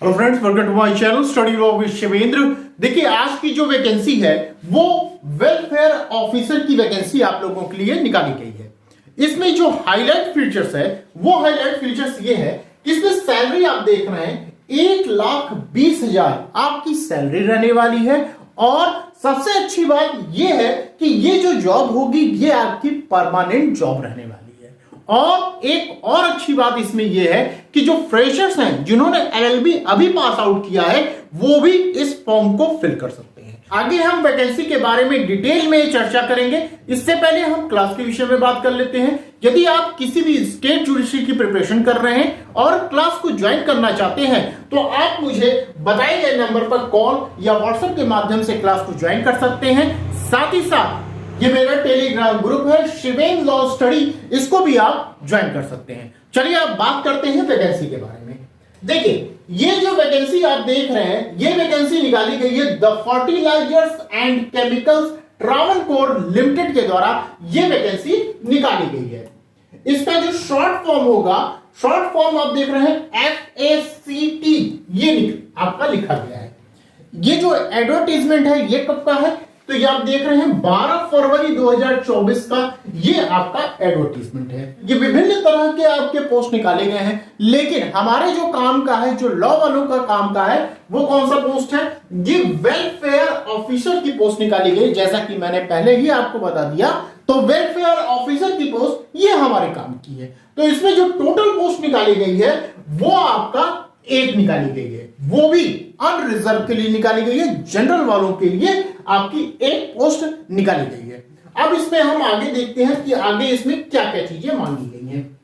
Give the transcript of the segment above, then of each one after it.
Hello friends, welcome to my channel study vlog with Shivendra. देखिए, आज की जो वैकेंसी है वो वेलफेयर ऑफिसर की वैकेंसी आप लोगों के लिए निकाली गई है। इसमें जो हाईलाइट फीचर्स है वो हाईलाइट फीचर्स ये है कि इसमें सैलरी आप देख रहे हैं 1,20,000 आपकी सैलरी रहने वाली है। और सबसे अच्छी बात ये है कि ये जो जॉब होगी ये आपकी परमानेंट जॉब रहने वाली है। और एक और अच्छी बात इसमें यह है कि जो फ्रेशर्स हैं जिन्होंने एलएलबी अभी पास आउट किया है वो भी इस फॉर्म को फिल कर सकते हैं। आगे हम वैकेंसी के बारे में डिटेल में चर्चा करेंगे। इससे पहले हम क्लास के विषय में बात कर लेते हैं। यदि आप किसी भी स्टेट जुडिशरी की प्रिपरेशन कर रहे हैं और क्लास को ज्वाइन करना चाहते हैं तो आप मुझे बताए गए नंबर पर कॉल या व्हाट्सएप के माध्यम से क्लास को ज्वाइन कर सकते हैं। साथ ही साथ ये मेरा टेलीग्राम ग्रुप है शिवेंद्र लॉ स्टडी, इसको भी आप ज्वाइन कर सकते हैं। चलिए अब बात करते हैं वैकेंसी के बारे में। देखिए, ये जो वैकेंसी आप देख रहे हैं ये वैकेंसी निकाली गई है the Fertilisers and Chemicals Travancore Limited के द्वारा ये वैकेंसी निकाली गई है। इसका जो शॉर्ट फॉर्म होगा, शॉर्ट फॉर्म आप देख रहे हैं FACT, ये आपका लिखा गया है। ये जो एडवर्टीजमेंट है ये कब का है तो ये आप देख रहे हैं 12 फरवरी 2024 का ये आपका एडवर्टीजमेंट है। ये विभिन्न तरह के आपके पोस्ट निकाले गए हैं, लेकिन हमारे जो काम का है, जो लॉ वालों का काम का है, वो कौन सा पोस्ट है? ये वेलफेयर ऑफिसर की पोस्ट निकाली गई। जैसा कि मैंने पहले ही आपको बता दिया, तो वेलफेयर ऑफिसर की पोस्ट ये हमारे काम की है। तो इसमें जो टोटल पोस्ट निकाली गई है वो आपका एक निकाली गई है, वो भी अनरिजर्व के लिए निकाली गई है। जनरल वालों के लिए आपकी एक पोस्ट निकाली गई है। अब इसमें हम आगे देखते हैं कि आगे इसमें क्या क्या चीजें मांगी गई हैं।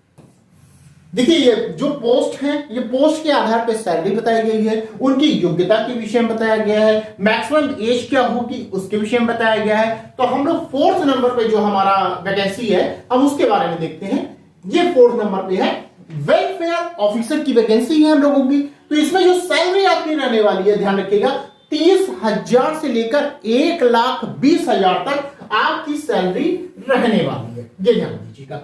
देखिए, ये जो पोस्ट है ये पोस्ट के आधार पर सैलरी बताई गई है, उनकी योग्यता के विषय में बताया गया है, मैक्सिमम एज क्या होगी उसके विषय में बताया गया है। तो हम लोग 4th नंबर पे जो हमारा वैकेंसी है हम उसके बारे में देखते हैं। ये 4th नंबर पे है, वेलफेयर ऑफिसर की वैकेंसी है हम लोगों की। तो इसमें जो सैलरी आपकी रहने वाली है, ध्यान रखिएगा, 30,000 से लेकर 1,20,000 तक आपकी सैलरी रहने वाली है, ये ध्यान दीजिएगा।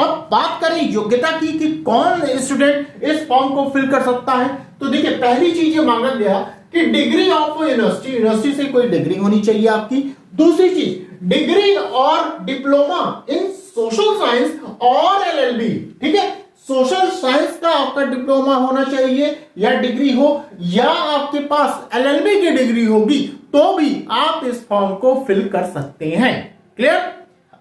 अब बात करें योग्यता की कि कौन स्टूडेंट इस फॉर्म को फिल कर सकता है, तो देखिए पहली चीज ये मांगा गया कि डिग्री ऑफ यूनिवर्सिटी से कोई डिग्री होनी चाहिए आपकी। दूसरी चीज, डिग्री और डिप्लोमा इन सोशल साइंस और LLB, ठीक है, सोशल साइंस का आपका डिप्लोमा होना चाहिए या डिग्री हो, या आपके पास LLB की डिग्री होगी तो भी आप इस फॉर्म को फिल कर सकते हैं। क्लियर?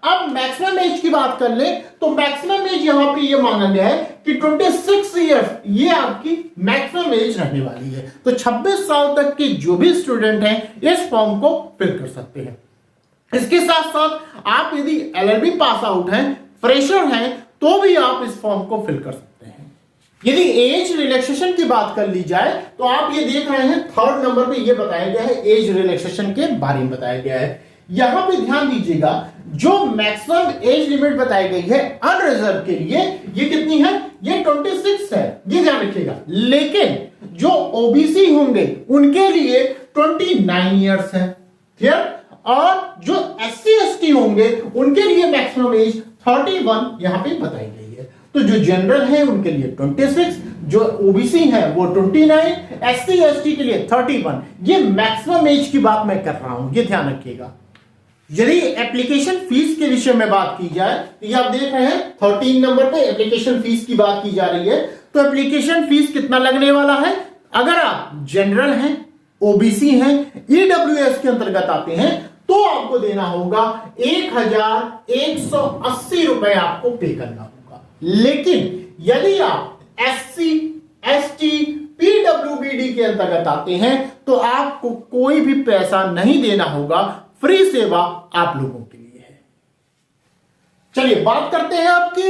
अब मैक्सिमम एज की बात कर ले तो मैक्सिमम एज यहां पे ये मांगा गया है कि 26 ईयर्स ये आपकी मैक्सिमम एज रहने वाली है। तो 26 साल तक के जो भी स्टूडेंट हैं इस फॉर्म को फिल कर सकते हैं। इसके साथ साथ आप यदि LLB पास आउट हैं, फ्रेशर हैं, तो भी आप इस फॉर्म को फिल कर सकते हैं। यदि एज रिलैक्सेशन की बात कर ली जाए तो आप ये देख रहे हैं 3rd नंबर पे ये बताया गया है, एज रिलैक्सेशन के बारे में बताया गया है। यहां पे ध्यान दीजिएगा, जो मैक्सिमम एज लिमिट बताई गई है अनरिजर्व के लिए ये कितनी है? ये 26 है, ये ध्यान रखिएगा। लेकिन जो OBC होंगे उनके लिए 29 ईयर्स है। क्लियर? और जो SC ST होंगे उनके लिए मैक्सिमम एज 31 यहां पे बताई गई है। तो जो जनरल है उनके लिए 26, जो OBC है वो 29, SC ST के लिए 31। ये मैक्सिमम एज की बात मैं कर रहा हूं, ये ध्यान रखिएगा। यदि एप्लीकेशन फीस के विषय में बात की जाए तो ये आप देख रहे हैं 13 नंबर पे एप्लीकेशन फीस की बात की जा रही है। तो एप्लीकेशन फीस कितना लगने वाला है? अगर आप जनरल हैं, OBC हैं, EWS के अंतर्गत आते हैं तो आपको देना होगा 1,180 रुपए आपको पे करना होगा। लेकिन यदि आप SC ST PWBD के अंतर्गत आते हैं तो आपको कोई भी पैसा नहीं देना होगा, फ्री सेवा आप लोगों के लिए है। चलिए बात करते हैं आपकी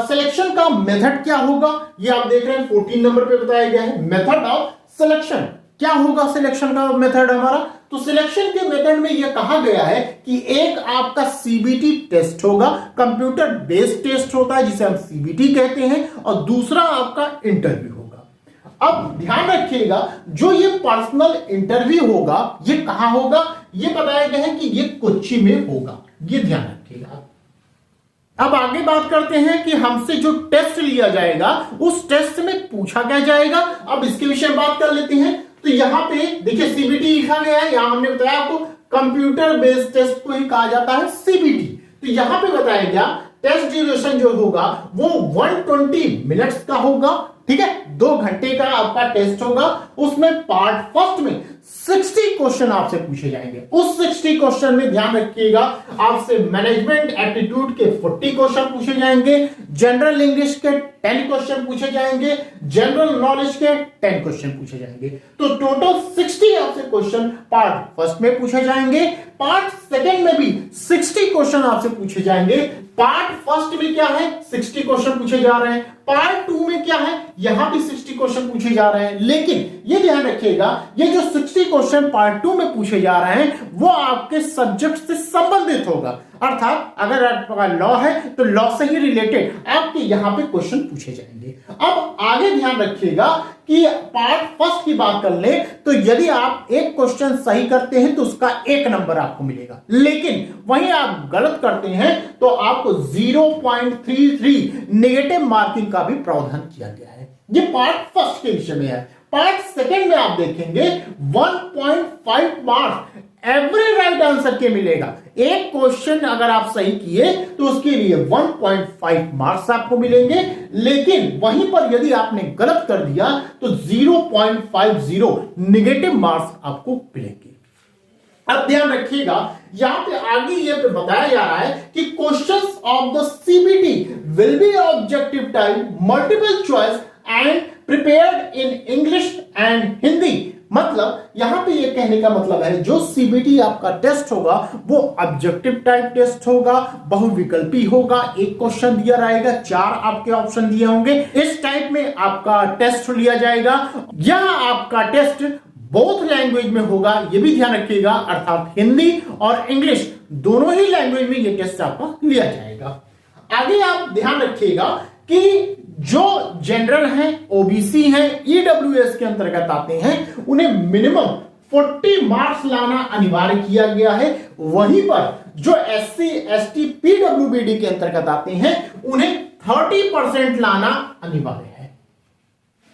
सिलेक्शन का मेथड क्या होगा। ये आप देख रहे हैं 14 नंबर पे बताया गया है मेथड ऑफ सिलेक्शन। क्या होगा सिलेक्शन का मेथड हमारा? तो सिलेक्शन के मेथड में यह कहा गया है कि एक आपका CBT टेस्ट होगा, कंप्यूटर बेस्ड टेस्ट होता है जिसे हम CBT कहते हैं, और दूसरा आपका इंटरव्यू होगा। अब ध्यान रखिएगा, जो ये पर्सनल इंटरव्यू होगा ये कहां होगा? ये बताया गया है कि ये कोच्चि में होगा, ये ध्यान रखिएगा। अब आगे बात करते हैं कि हमसे जो टेस्ट लिया जाएगा उस टेस्ट में पूछा क्या जाएगा। अब इसके विषय में बात कर लेते हैं। तो यहां पे देखिए सीबीटी लिखा गया है, यहां हमने बताया आपको कंप्यूटर बेस्ड टेस्ट को ही कहा जाता है सीबीटी। तो यहां पे बताया गया टेस्ट ड्यूरेशन जो होगा वो 120 मिनट्स का होगा, ठीक है, 2 घंटे का आपका टेस्ट होगा। उसमें पार्ट फर्स्ट में 60 क्वेश्चन आपसे पूछे जाएंगे। उस 60 क्वेश्चन में ध्यान रखिएगा आपसे मैनेजमेंट एप्टीट्यूड के 40 क्वेश्चन पूछे जाएंगे, जनरल इंग्लिश के 10 क्वेश्चन पूछे जाएंगे, जनरल नॉलेज के 10 क्वेश्चन पूछे जाएंगे। तो टोटल 60 आपसे क्वेश्चन पार्ट फर्स्ट में पूछे जाएंगे। पार्ट सेकंड में भी 60 क्वेश्चन आपसे पूछे जाएंगे। पार्ट फर्स्ट में क्या है 60 क्वेश्चन पूछे जा रहे हैं, पार्ट 2 में क्या है यहां भी 60 क्वेश्चन पूछे जा रहे हैं। लेकिन ये ध्यान रखिएगा ये जो 60 क्वेश्चन पार्ट 2 में पूछे जा रहे हैं वो आपके सब्जेक्ट से संबंधित होगा। अर्थात अगर आपका लॉ है तो लॉ से ही रिलेटेड आपके यहां पे क्वेश्चन पूछे जाएंगे। अब आगे ध्यान रखिएगा कि पार्ट फर्स्ट की बात कर ले तो यदि आप एक क्वेश्चन सही करते हैं तो उसका 1 नंबर आपको मिलेगा, लेकिन वहीं आप गलत करते हैं तो आपको 0.33 नेगेटिव मार्किंग का भी प्रावधान किया गया है। ये पार्ट फर्स्ट के विषय में है। पार्ट सेकंड में आप देखेंगे 1.5 मार्क्स एवरी राइट आंसर के मिलेगा। एक क्वेश्चन अगर आप सही किए तो उसके लिए 1.5 मार्क्स आपको मिलेंगे, लेकिन वहीं पर यदि आपने गलत कर दिया तो 0.50 नेगेटिव मार्क्स आपको मिलेंगे। अब ध्यान रखिएगा यहां पे आगे ये पे बताया जा रहा है कि questions of the CBT will be objective type, multiple choice and prepared in English and Hindi. मतलब यहां पे ये कहने का मतलब है जो सीबीटी आपका टेस्ट होगा वो ऑब्जेक्टिव टाइप टेस्ट होगा, बहुविकल्पी होगा, एक क्वेश्चन दिया रहेगा, 4 आपके ऑप्शन दिए होंगे। इस टाइप में आपका टेस्ट लिया जाएगा। यह आपका टेस्ट बोथ लैंग्वेज में होगा, ये भी ध्यान रखिएगा, अर्थात हिंदी और इंग्लिश दोनों ही लैंग्वेज में ये टेस्ट आपका लिया जाएगा। आगे आप ध्यान रखिएगा कि जो जनरल हैं, ओबीसी हैं, ईडब्ल्यूएस के अंतर्गत आते हैं, उन्हें मिनिमम 40 मार्क्स लाना अनिवार्य किया गया है। वहीं पर जो एससी, एसटी, पीडब्ल्यूबीडी के अंतर्गत आते हैं उन्हें 30% लाना अनिवार्य है।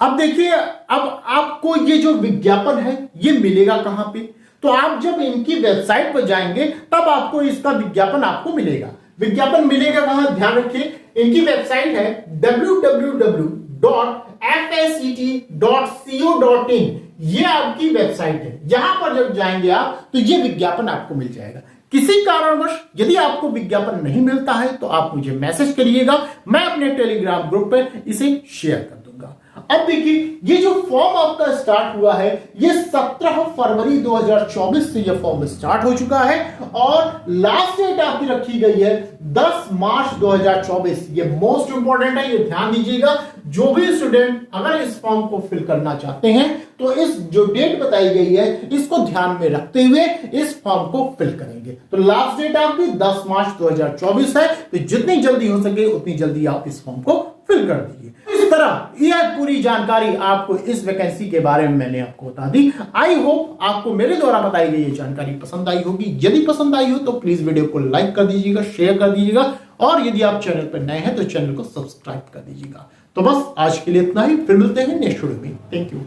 अब देखिए अब आपको ये जो विज्ञापन है ये मिलेगा कहां पे, तो आप जब इनकी वेबसाइट पर जाएंगे तब आपको इसका विज्ञापन आपको मिलेगा। विज्ञापन मिलेगा कहां, ध्यान रखिए इनकी वेबसाइट है www.fsct.co.in। ये आपकी वेबसाइट है, यहां पर जब जाएंगे आप तो ये विज्ञापन आपको मिल जाएगा। किसी कारणवश यदि आपको विज्ञापन नहीं मिलता है तो आप मुझे मैसेज करिएगा, मैं अपने टेलीग्राम ग्रुप पे इसे शेयर कर दूंगा। अब देखिए ये जो फॉर्म आपका स्टार्ट हुआ है ये 17 फरवरी 2024 से ये फॉर्म स्टार्ट हो चुका है और लास्ट डेट आपकी रखी गई है 10 मार्च 2024। ये मोस्ट इंपॉर्टेंट है, ये ध्यान दीजिएगा। जो भी स्टूडेंट अगर इस फॉर्म को फिल करना चाहते हैं तो इस जो डेट बताई गई है इसको ध्यान में रखते हुए इस फॉर्म को फिल करेंगे। तो लास्ट डेट आपकी 10 मार्च 2024 है, तो जितनी जल्दी हो सके उतनी जल्दी आप इस फॉर्म को फिल कर दीजिए। इस तरह यह पूरी जानकारी आपको इस वैकेंसी के बारे में मैंने आपको बता दी। आई होप आपको मेरे द्वारा बताई गई ये जानकारी पसंद आई होगी। यदि पसंद आई हो तो प्लीज वीडियो को लाइक कर दीजिएगा, शेयर कर दीजिएगा और यदि आप चैनल पर नए हैं तो चैनल को सब्सक्राइब कर दीजिएगा। तो बस आज के लिए इतना ही, फिर मिलते हैं नेक्स्ट वीडियो में। Thank you.